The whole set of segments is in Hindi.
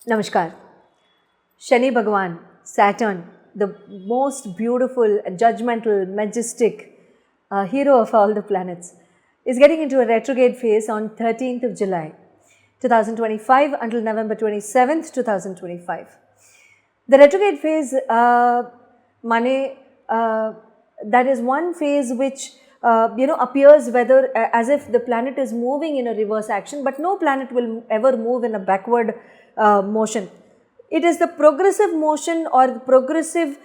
Namaskar. Shani Bhagwan, Saturn, the most beautiful, judgmental, majestic hero of all the planets, is getting into a retrograde phase on 13th of July 2025 until November 27th, 2025. The retrograde phase, that is one phase which appears whether as if the planet is moving in a reverse action, but no planet will ever move in a backward motion. It is the progressive motion or the progressive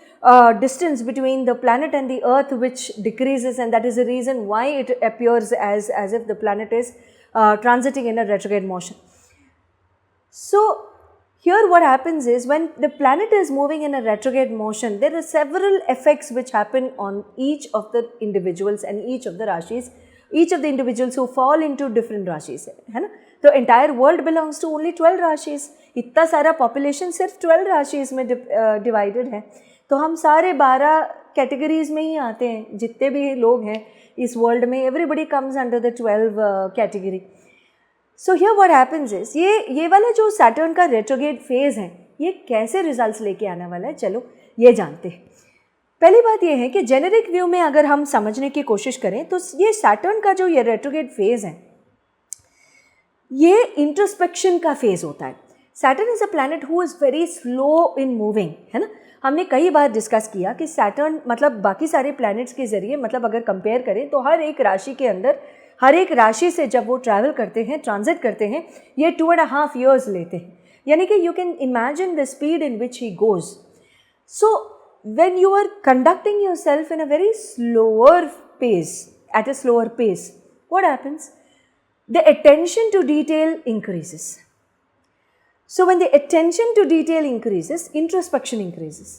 distance between the planet and the earth which decreases, and that is the reason why it appears as if the planet is transiting in a retrograde motion. So here what happens is, when the planet is moving in a retrograde motion, there are several effects which happen on each of the individuals and each of the rashis, each of the individuals who fall into different rashis, है ना. The entire world belongs to only 12 rashis. इतना सारा population सिर्फ 12 rashis में divided है, तो हम सारे 12 categories में ही आते हैं. जितने भी लोग हैं इस world में, everybody comes under the 12 category. So here what happens is, ये वाला जो Saturn का retrograde phase है, ये कैसे results लेके आने वाला है, चलो ये जानते हैं. पहली बात ये है कि जेनेरिक व्यू में अगर हम समझने की कोशिश करें तो ये सैटर्न का जो ये रेट्रोग्रेड फेज है, ये इंट्रोस्पेक्शन का फेज होता है. Saturn is a planet who is very slow in moving, है ना. हमने कई बार डिस्कस किया कि सैटर्न मतलब बाकी सारे प्लैनेट्स के ज़रिए, मतलब अगर कंपेयर करें तो हर एक राशि के अंदर, हर एक राशि से जब वो ट्रैवल करते हैं, ट्रांजिट करते हैं, ये 2.5 years लेते हैं. यानी कि you can imagine the speed in which he goes. So when you are conducting yourself in a very slower pace, at a slower pace, what happens? The attention to detail increases. So when the attention to detail increases, introspection increases.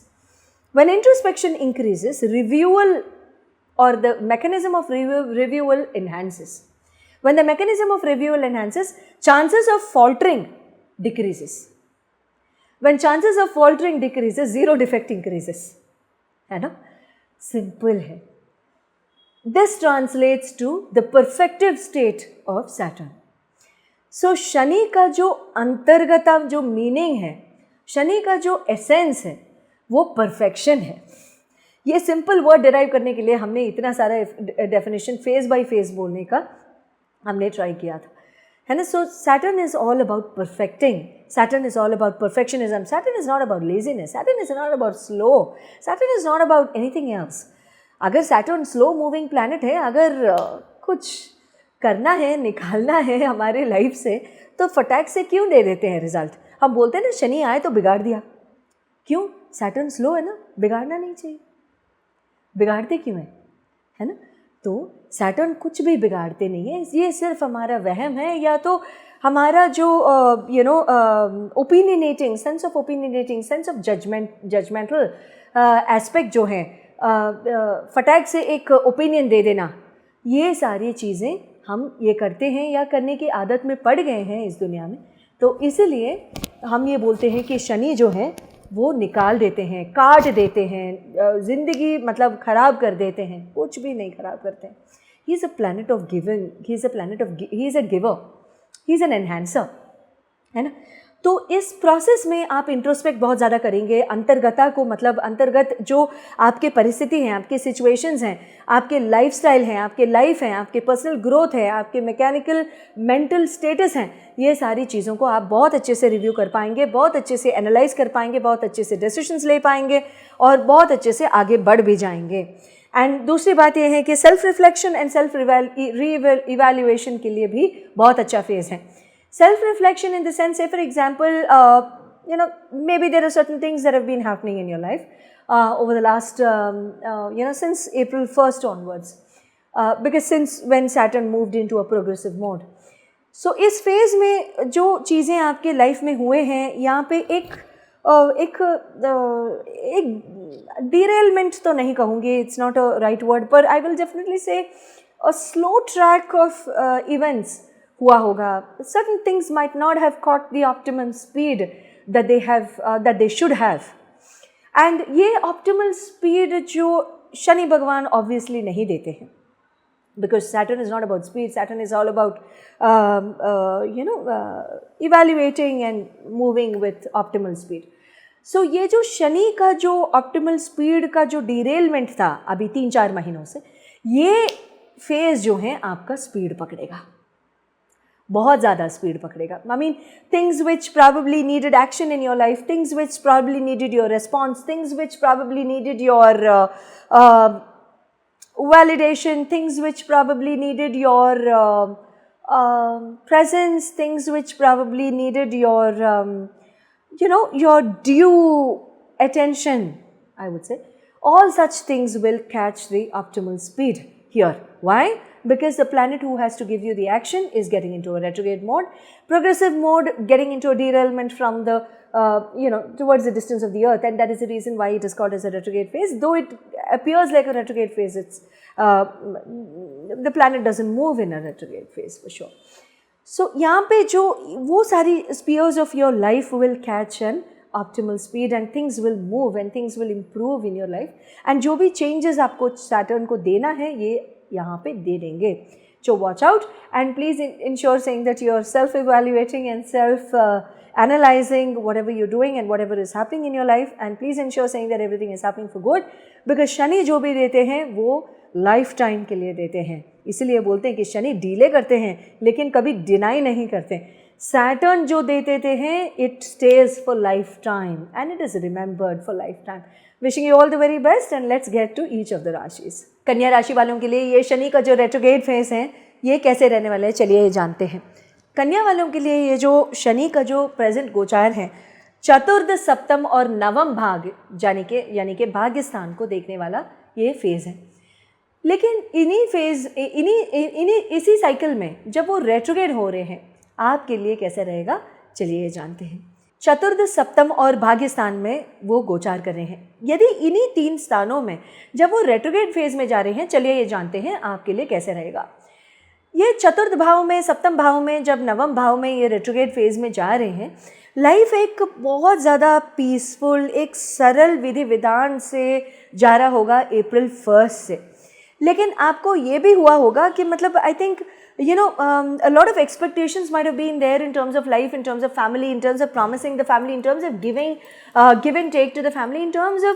When introspection increases, reviewal or the mechanism of reviewal enhances. When the mechanism of reviewal enhances, chances of faltering decreases. When chances of faltering decreases, zero defect increases. है ना. सिंपल है. This translates to the perfective state of Saturn. So Shani का जो अंतर्गत जो मीनिंग है, शनि का जो एसेंस है, वो परफेक्शन है. ये सिंपल वर्ड डिराइव करने के लिए हमने इतना सारा डेफिनेशन फेज बाय फेज बोलने का हमने ट्राई किया था, है ना. So Saturn is all about perfecting. Saturn is all about perfectionism. Saturn is not about laziness. Saturn is not about slow. Saturn is not about anything else. अगर Saturn slow moving planet है, अगर कुछ करना है, निकालना है हमारे लाइफ से, तो फटाक से क्यों दे देते हैं रिजल्ट. हम बोलते हैं ना, शनि आए तो बिगाड़ दिया. क्यों? Saturn स्लो है ना, बिगाड़ना नहीं चाहिए. बिगाड़ते क्यों है ना. तो Saturn कुछ भी बिगाड़ते नहीं है. ये सिर्फ हमारा वहम है, या तो हमारा जो opinionating, sense of opinionating, sense of judgmental aspect जो है, फटाक से एक ओपिनियन दे देना, ये सारी चीज़ें हम ये करते हैं या करने की आदत में पड़ गए हैं इस दुनिया में. तो इसीलिए हम ये बोलते हैं कि शनि जो है वो निकाल देते हैं, काट देते हैं, ज़िंदगी मतलब ख़राब कर देते हैं. कुछ भी नहीं ख़राब करते हैं. He is a planet of giving, he is a giver, he is an enhancer, है ना. तो इस प्रोसेस में आप इंट्रोस्पेक्ट बहुत ज़्यादा करेंगे. अंतर्गता को, मतलब अंतर्गत जो आपके परिस्थिति हैं, आपके सिचुएशंस हैं, आपके लाइफस्टाइल हैं, आपके लाइफ हैं, आपके पर्सनल ग्रोथ है, आपके मैकेनिकल मेंटल स्टेटस हैं, ये सारी चीज़ों को आप बहुत अच्छे से रिव्यू कर पाएंगे, बहुत अच्छे से एनालाइज कर पाएंगे, बहुत अच्छे से डिसीजंस ले पाएंगे और बहुत अच्छे से आगे बढ़ भी जाएंगे. एंड दूसरी बात यह है कि self reflection and self evaluation के लिए भी बहुत अच्छा फेज़ है. Self reflection in the sense, say for example maybe there are certain things that have been happening in your life over the last since April 1st onwards, because since when Saturn moved into a progressive mode. So इस फेज़ में जो चीज़ें आपके लाइफ में हुए हैं, यहाँ पे एक derailment तो नहीं कहूँगी, it's not a right word, but I will definitely say a slow track of events हुआ होगा. Certain things might not have caught the optimum speed that they should have. And ये optimal speed जो शनि भगवान obviously नहीं देते हैं. because Saturn is not about speed. Saturn is all about evaluating and moving with optimal speed. So ये जो शनि का जो ऑप्टिमल स्पीड का जो डिरेलमेंट था अभी 3-4 महीनों से, ये फेज जो है आपका स्पीड पकड़ेगा, बहुत ज़्यादा स्पीड पकड़ेगा. I mean things which probably needed action in your life, things which probably needed your response, things which probably needed your validation, things which probably needed your presence, things which probably needed your your due attention, I would say. All such things will catch the optimal speed here. Why? Because the planet who has to give you the action is getting into a retrograde mode, progressive mode, getting into a derailment from the towards the distance of the earth, and that is the reason why it is called as a retrograde phase. Though it appears like a retrograde phase, it's the planet doesn't move in a retrograde phase for sure. So यहाँ पे जो वो सारी spheres of your life will catch an optimal speed and things will move and things will improve in your life, and जो भी changes आपको Saturn को देना है ये यहाँ पे दे देंगे. So watch out and please ensure saying that you are self-evaluating and self-analyzing whatever you're doing and whatever is happening in your life, and please ensure saying that everything is happening for good, because Shani जो भी देते हैं वो लाइफ टाइम के लिए देते हैं. इसीलिए बोलते हैं कि शनि डीले करते हैं लेकिन कभी डिनाई नहीं करते. सैटर्न जो दे देते हैं it stays for lifetime and it is remembered for lifetime. Wishing you all the very best and let's get to each of the राशिज. कन्या राशि वालों के लिए ये शनि का जो रेट्रोग्रेड फेज है ये कैसे रहने वाला है, चलिए ये जानते हैं. कन्या वालों के लिए ये जो शनि का जो प्रेजेंट गोचार है चतुर्थ, सप्तम और नवम भाग यानी कि भाग्य स्थान को देखने वाला ये फेज़ है. लेकिन इसी साइकिल में जब वो रेट्रोग्रेड हो रहे हैं आपके लिए कैसे रहेगा, चलिए ये जानते हैं. चतुर्थ, सप्तम और भाग्य स्थान में वो गोचार कर रहे हैं. यदि इन्हीं 3 स्थानों में जब वो रेट्रोग्रेड फेज में जा रहे हैं, चलिए ये जानते हैं आपके लिए कैसे रहेगा. ये चतुर्थ भाव में, सप्तम भाव में, जब नवम भाव में ये रेट्रोग्रेड फेज में जा रहे हैं, लाइफ एक बहुत ज़्यादा पीसफुल, एक सरल विधि विधान से जा रहा होगा अप्रैल 1 से. लेकिन आपको ये भी हुआ होगा कि मतलब I think a lot of expectations might have been there in terms of life, in terms of family, in terms of promising the family, in terms of giving give and take to the family, in terms of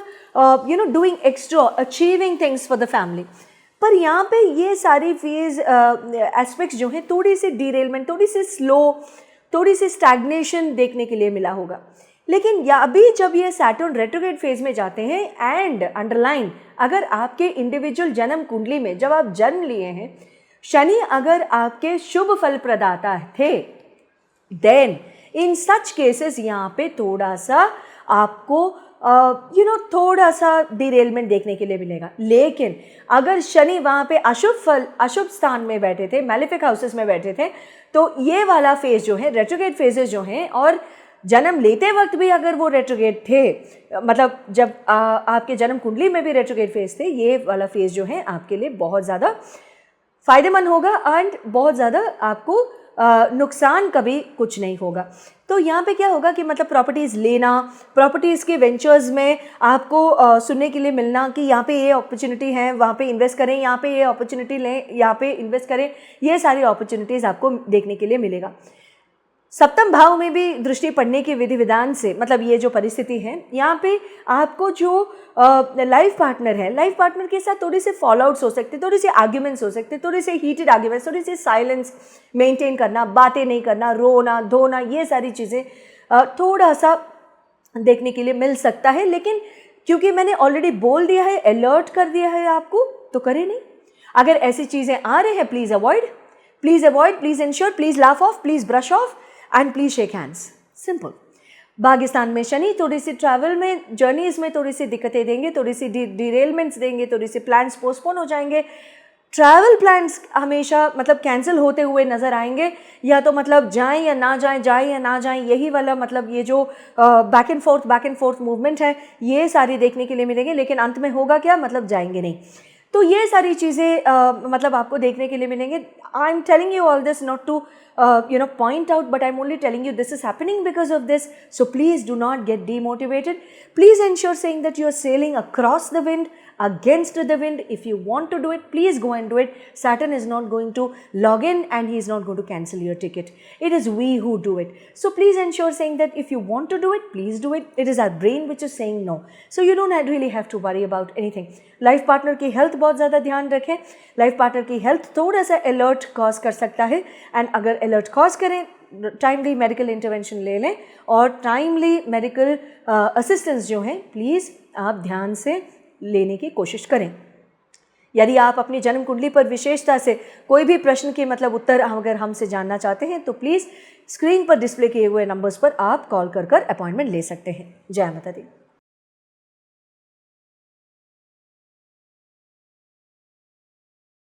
doing extra, achieving things for the family. पर यहाँ पे ये सारी फेज एस्पेक्ट्स जो हैं थोड़ी सी डीरेलमेंट, थोड़ी सी स्लो, थोड़ी सी स्टैग्नेशन देखने के लिए मिला होगा. लेकिन अभी जब ये सैटर्न रेट्रोग्रेड फेज में जाते हैं एंड अंडरलाइन, अगर आपके इंडिविजुअल जन्म कुंडली में जब आप जन्म लिए हैं शनि अगर आपके शुभ फल प्रदाता थे, देन इन सच केसेस यहाँ पे थोड़ा सा आपको थोड़ा सा डिरेलमेंट देखने के लिए मिलेगा. लेकिन अगर शनि वहाँ पे अशुभ स्थान में बैठे थे, मैलेफिक हाउसेस में बैठे थे, तो ये वाला फेज जो है, रेट्रोग्रेड फेजेस जो हैं, और जन्म लेते वक्त भी अगर वो रेट्रोग्रेड थे, मतलब जब आपके जन्म कुंडली में भी रेट्रोग्रेड फेज थे, ये वाला फेज जो है आपके लिए बहुत ज़्यादा फ़ायदेमंद होगा एंड बहुत ज़्यादा आपको नुकसान कभी कुछ नहीं होगा. तो यहाँ पे क्या होगा कि मतलब प्रॉपर्टीज़ लेना, प्रॉपर्टीज़ के वेंचर्स में आपको सुनने के लिए मिलना कि यहाँ पे ये अपॉर्चुनिटी है, वहाँ पे इन्वेस्ट करें, यहाँ पे ये अपॉर्चुनिटी लें, यहाँ पे इन्वेस्ट करें, ये सारी अपॉर्चुनिटीज़ आपको देखने के लिए मिलेगा. सप्तम भाव में भी दृष्टि पड़ने के विधि विधान से मतलब ये जो परिस्थिति है, यहाँ पे आपको जो लाइफ पार्टनर है, लाइफ पार्टनर के साथ थोड़ी से फॉल आउट्स हो सकते, थोड़ी सी आर्ग्यूमेंट्स हो सकते, थोड़ी से हीटेड आर्ग्यूमेंट्स, थोड़ी सी साइलेंस मेंटेन करना, बातें नहीं करना, रोना धोना, ये सारी चीज़ें थोड़ा सा देखने के लिए मिल सकता है. लेकिन क्योंकि मैंने ऑलरेडी बोल दिया है, अलर्ट कर दिया है आपको, तो करें नहीं. अगर ऐसी चीज़ें आ रही हैं, please avoid, please ensure, please laugh off, please brush off and please shake hands. Simple. भाग्यस्थान में शनि थोड़ी सी ट्रैवल में, जर्नीज़ में थोड़ी सी दिक्कतें देंगे, थोड़ी सी डिरेलमेंट्स देंगे, थोड़ी सी प्लान्स पोस्टपोन हो जाएंगे. ट्रैवल प्लान्स हमेशा मतलब कैंसिल होते हुए नज़र आएंगे, या तो मतलब जाएं या ना जाएं, यही वाला मतलब ये जो बैक एंड फोर्थ मूवमेंट है, ये सारी देखने के लिए मिलेंगे. लेकिन अंत में होगा क्या, मतलब जाएंगे नहीं. तो ये सारी चीज़ें मतलब आपको देखने के लिए मिलेंगे. I am telling you all this not to point out, but I'm only telling you this is happening because of this. So please do not get demotivated. Please ensure saying that you are sailing across the wind, against the wind. If you want to do it, please go and do it. Saturn is not going to log in and he is not going to cancel your ticket. It is we who do it. So please ensure saying that if you want to do it, please do it. It is our brain which is saying no. So you don't really have to worry about anything. Life partner की हेल्थ बहुत ज़्यादा ध्यान रखें. लाइफ पार्टनर की हेल्थ थोड़ा सा अलर्ट कॉज कर सकता है, एंड अगर अलर्ट कॉज करें, टाइमली मेडिकल इंटरवेंशन ले लें और टाइमली मेडिकल असिस्टेंस जो हैं प्लीज़ आप ध्यान से लेने की कोशिश करें. यदि आप अपनी जन्म कुंडली पर विशेषता से कोई भी प्रश्न के उत्तर अगर हमसे जानना चाहते हैं तो प्लीज़ स्क्रीन पर डिस्प्ले किए हुए नंबर्स पर आप कॉल कर अपॉइंटमेंट ले सकते हैं. जय माता दी.